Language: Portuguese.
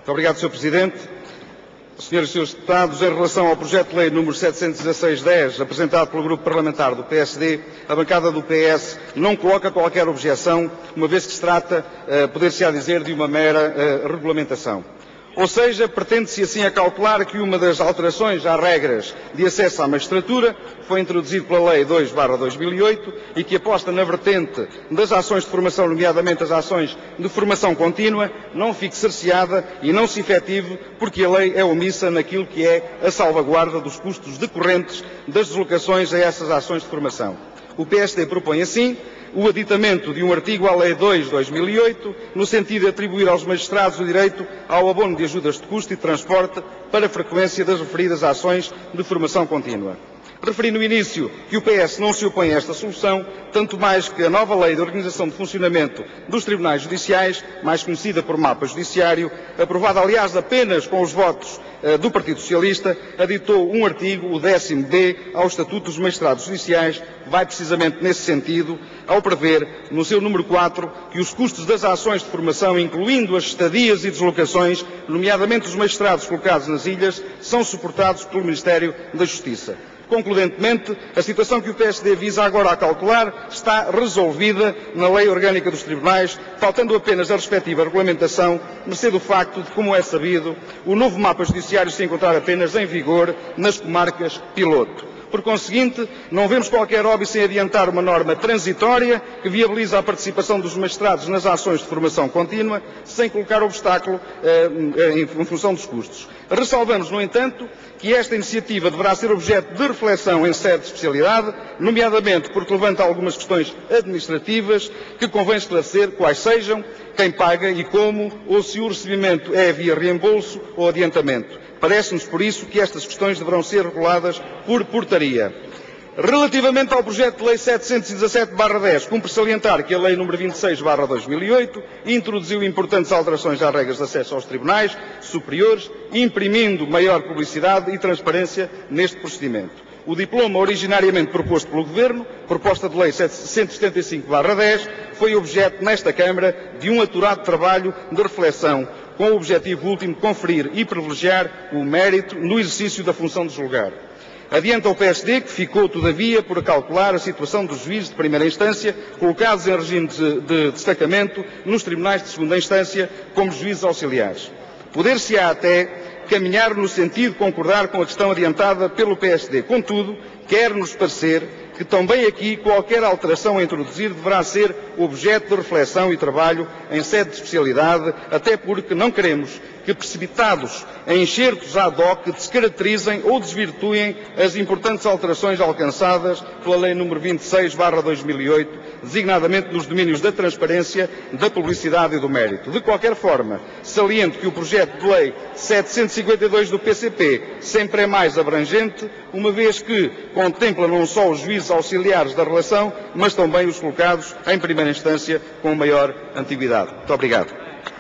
Muito obrigado, Sr. Presidente. Senhoras e Srs. Deputados, em relação ao projeto de lei número 716-10, apresentado pelo Grupo Parlamentar do PSD, a bancada do PS não coloca qualquer objeção, uma vez que se trata, poder-se-á dizer, de uma mera regulamentação. Ou seja, pretende-se assim acautelar que uma das alterações às regras de acesso à magistratura foi introduzido pela Lei 2/2008 e que aposta na vertente das ações de formação, nomeadamente as ações de formação contínua, não fique cerceada e não se efetive porque a lei é omissa naquilo que é a salvaguarda dos custos decorrentes das deslocações a essas ações de formação. O PSD propõe, assim, o aditamento de um artigo à Lei 2/2008, no sentido de atribuir aos magistrados o direito ao abono de ajudas de custo e de transporte para a frequência das referidas ações de formação contínua. Referi no início que o PS não se opõe a esta solução, tanto mais que a nova Lei de Organização de Funcionamento dos Tribunais Judiciais, mais conhecida por mapa judiciário, aprovada aliás apenas com os votos do Partido Socialista, aditou um artigo, o 10b, ao Estatuto dos Magistrados Judiciais, vai precisamente nesse sentido, ao prever, no seu número 4, que os custos das ações de formação, incluindo as estadias e deslocações, nomeadamente os magistrados colocados nas ilhas, são suportados pelo Ministério da Justiça. Concludentemente, a situação que o PSD visa agora a calcular está resolvida na Lei Orgânica dos Tribunais, faltando apenas a respectiva regulamentação, mercê do facto de, como é sabido, o novo mapa judiciário se encontrar apenas em vigor nas comarcas piloto. Por conseguinte, não vemos qualquer óbice em adiantar uma norma transitória que viabiliza a participação dos magistrados nas ações de formação contínua, sem colocar obstáculo em função dos custos. Ressalvamos, no entanto, que esta iniciativa deverá ser objeto de reflexão em sede de especialidade, nomeadamente porque levanta algumas questões administrativas que convém esclarecer quais sejam, quem paga e como, ou se o recebimento é via reembolso ou adiantamento. Parece-nos, por isso, que estas questões deverão ser reguladas por portaria. Relativamente ao projeto de lei 717/10, cumpre salientar que a lei número 26/2008 introduziu importantes alterações às regras de acesso aos tribunais superiores, imprimindo maior publicidade e transparência neste procedimento. O diploma originariamente proposto pelo Governo, proposta de lei 175/10, foi objeto nesta Câmara de um aturado trabalho de reflexão, com o objetivo último de conferir e privilegiar o mérito no exercício da função de julgar. Adianta o PSD que ficou, todavia, por calcular a situação dos juízes de primeira instância colocados em regime de destacamento nos tribunais de segunda instância como juízes auxiliares. Poder-se-á até caminhar no sentido de concordar com a questão adiantada pelo PSD. Contudo, quer-nos parecer que também aqui qualquer alteração a introduzir deverá ser objeto de reflexão e trabalho em sede de especialidade, até porque não queremos que, precipitados em enxertos ad hoc, descaracterizem ou desvirtuem as importantes alterações alcançadas pela Lei nº 26/2008, designadamente nos domínios da transparência, da publicidade e do mérito. De qualquer forma, saliento que o projeto de lei 752 do PCP sempre é mais abrangente, uma vez que contempla não só os juízes auxiliares da relação, mas também os colocados em primeira instância com maior antiguidade. Muito obrigado.